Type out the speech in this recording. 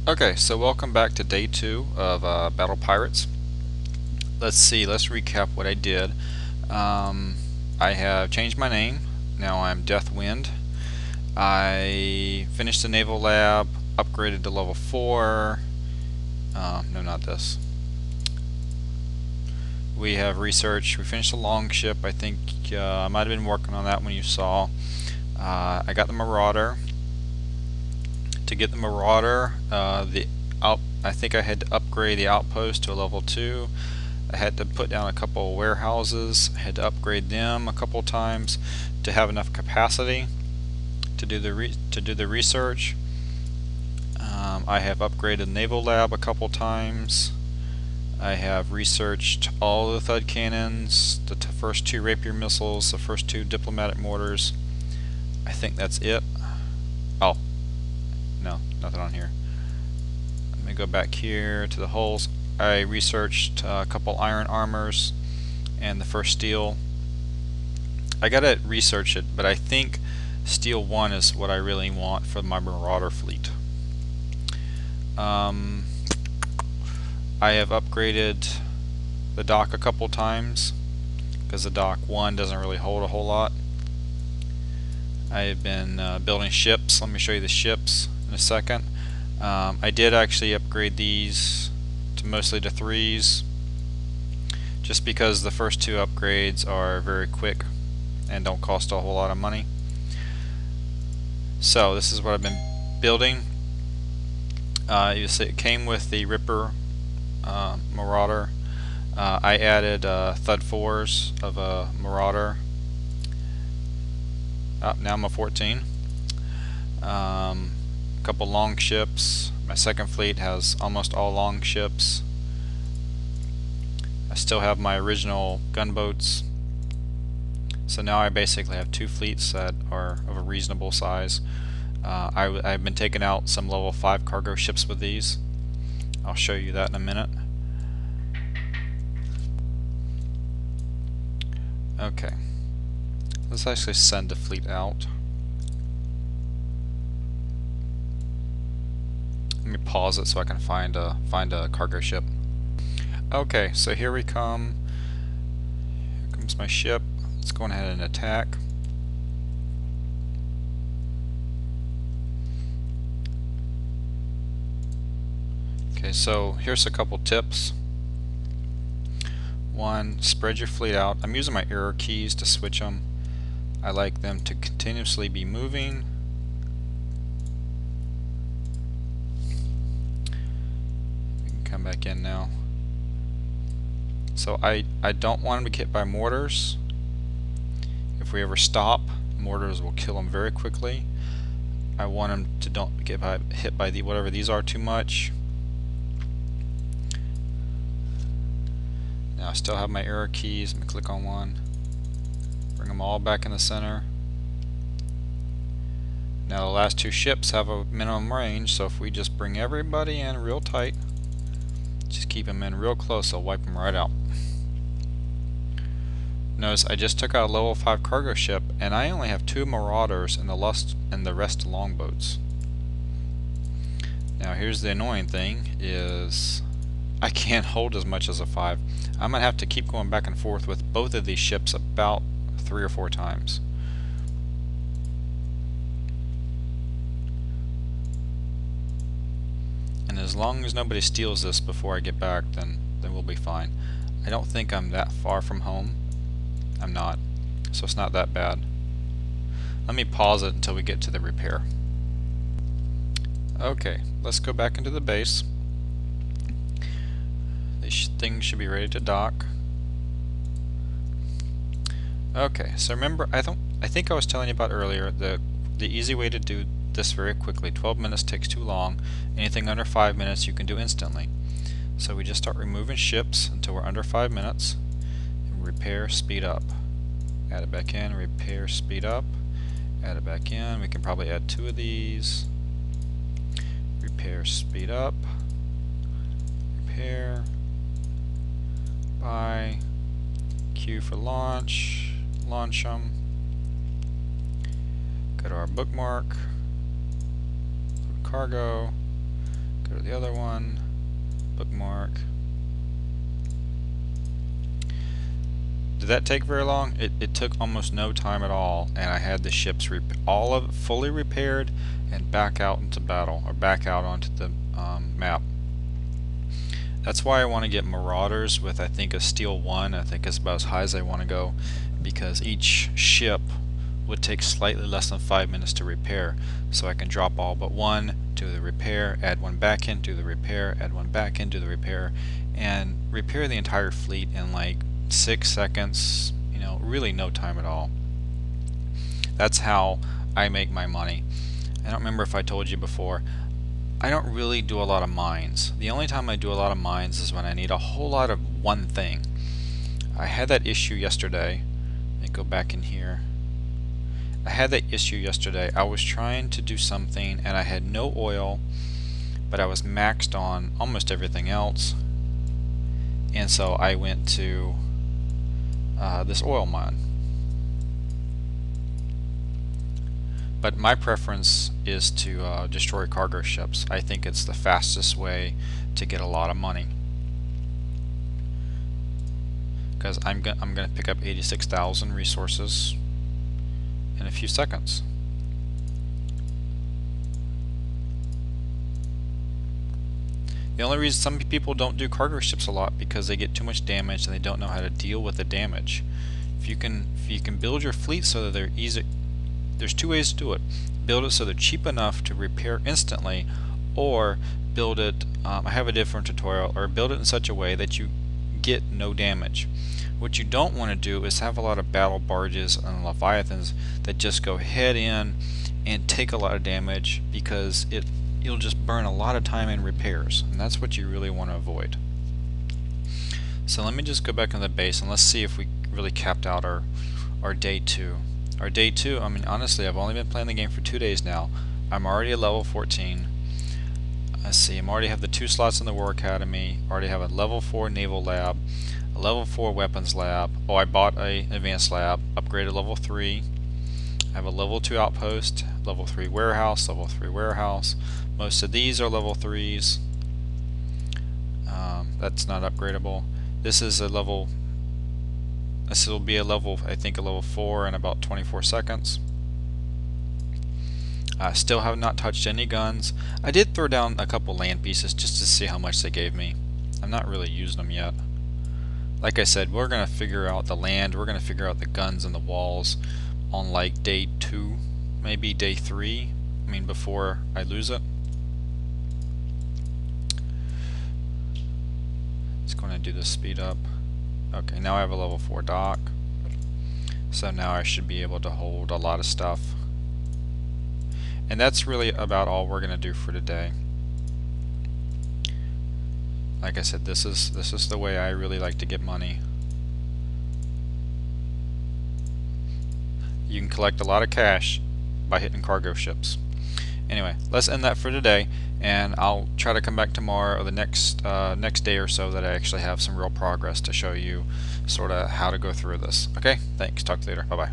Okay, so welcome back to day 2 of Battle Pirates. Let's recap what I did. Um, I have changed my name. Now I'm Deathwind. I finished the Naval Lab, upgraded to level 4. No, not this. We have research. We finished the Longship. I think I might have been working on that when you saw. I got the Marauder. To get the Marauder, I think I had to upgrade the outpost to a level 2. I had to put down a couple of warehouses. I had to upgrade them a couple times to have enough capacity to do the research. I have upgraded Naval Lab a couple times. I have researched all the Thud cannons, the first 2 Rapier missiles, the first 2 diplomatic mortars. I think that's it. Oh, no, nothing on here. Let me go back here to the hulls. I researched a couple iron armors and the first steel. I gotta research it, but I think steel 1 is what I really want for my Marauder fleet. I have upgraded the dock a couple times because the dock 1 doesn't really hold a whole lot. I have been building ships. Let me show you the ships in a second. I did actually upgrade these to mostly to 3s just because the first 2 upgrades are very quick and don't cost a whole lot of money. So this is what I've been building. You see it came with the Ripper Marauder. I added Thud 4s of a Marauder. Now I'm a 14. A couple long ships. My second fleet has almost all long ships. I still have my original gunboats. So now I basically have 2 fleets that are of a reasonable size. I've been taking out some level 5 cargo ships with these. I'll show you that in a minute. Okay, let's actually send the fleet out. Let me pause it so I can find a cargo ship. Okay, so here we come. Here comes my ship. Let's go ahead and attack. Okay, so here's a couple tips. 1, spread your fleet out. I'm using my arrow keys to switch them. I like them to continuously be moving. We can come back in now. So I don't want them to get hit by mortars. If we ever stop, mortars will kill them very quickly. I want them to don't get hit by whatever these are too much. Now I still have my arrow keys. Let me click on one. Bring them all back in the center. Now the last 2 ships have a minimum range, so if we just bring everybody in real tight, just keep them in real close, they'll wipe them right out. Notice I just took out a level 5 cargo ship, and I only have 2 Marauders and the rest longboats. Now here's the annoying thing, is I can't hold as much as a 5. I'm going to have to keep going back and forth with both of these ships about 3 or 4 times. And as long as nobody steals this before I get back, then we'll be fine. I don't think I'm that far from home. I'm not, so it's not that bad. Let me pause it until we get to the repair. Okay, let's go back into the base. These things should be ready to dock. Okay, so remember, I think I was telling you about earlier the easy way to do this very quickly. 12 minutes takes too long. Anything under 5 minutes you can do instantly. So we just start removing ships until we're under 5 minutes. Repair, speed up. Add it back in, repair, speed up. Add it back in. We can probably add 2 of these. Repair, speed up. Repair. Buy. Queue for launch. Launch them. Go to our bookmark. Cargo. Go to the other one, bookmark. Did that take very long? It took almost no time at all, and I had the ships all of it fully repaired and back out into battle, or back out onto the map. That's why I want to get Marauders with, I think, a Steel 1. I think it's about as high as I want to go, because each ship would take slightly less than 5 minutes to repair. So I can drop all but one, do the repair, add one back in, do the repair, add one back in, do the repair, and repair the entire fleet in like 6 seconds, you know, really no time at all. That's how I make my money. I don't remember if I told you before, I don't really do a lot of mines. The only time I do a lot of mines is when I need a whole lot of one thing. I had that issue yesterday. Let me go back in here. I had that issue yesterday. I was trying to do something and I had no oil, but I was maxed on almost everything else. And so I went to this oil mine. But my preference is to destroy cargo ships. I think it's the fastest way to get a lot of money. Because I'm gonna pick up 86,000 resources in a few seconds. The only reason some people don't do cargo ships a lot because they get too much damage and they don't know how to deal with the damage. If you can build your fleet so that they're easy, there's two ways to do it. Build it so they're cheap enough to repair instantly, or build it, I have a different tutorial, or build it in such a way that you get no damage. What you don't want to do is have a lot of battle barges and leviathans that just go head in and take a lot of damage, because you'll just burn a lot of time in repairs, and that's what you really want to avoid. So let me just go back on the base and let's see if we really capped out our day 2. Our day 2, I mean, honestly, I've only been playing the game for 2 days now. I'm already at level 14. Let's see, I already have the 2 slots in the War Academy, already have a level 4 naval lab, a level 4 weapons lab. Oh, I bought an advanced lab, upgraded level 3. I have a level 2 outpost, level 3 warehouse, level 3 warehouse. Most of these are level 3s. That's not upgradable. This is a level, this will be a level, I think a level 4 in about 24 seconds. I still have not touched any guns. I did throw down a couple land pieces just to see how much they gave me. I'm not really using them yet. Like I said, we're going to figure out the land, we're going to figure out the guns and the walls on like day 2, maybe day 3, I mean before I lose it. Just going to do this speed up. Okay, now I have a level 4 dock, so now I should be able to hold a lot of stuff. And that's really about all we're going to do for today. Like I said, this is the way I really like to get money. You can collect a lot of cash by hitting cargo ships. Anyway, let's end that for today, and I'll try to come back tomorrow or the next day or so that I actually have some real progress to show you sort of how to go through this. Okay, thanks. Talk to you later. Bye-bye.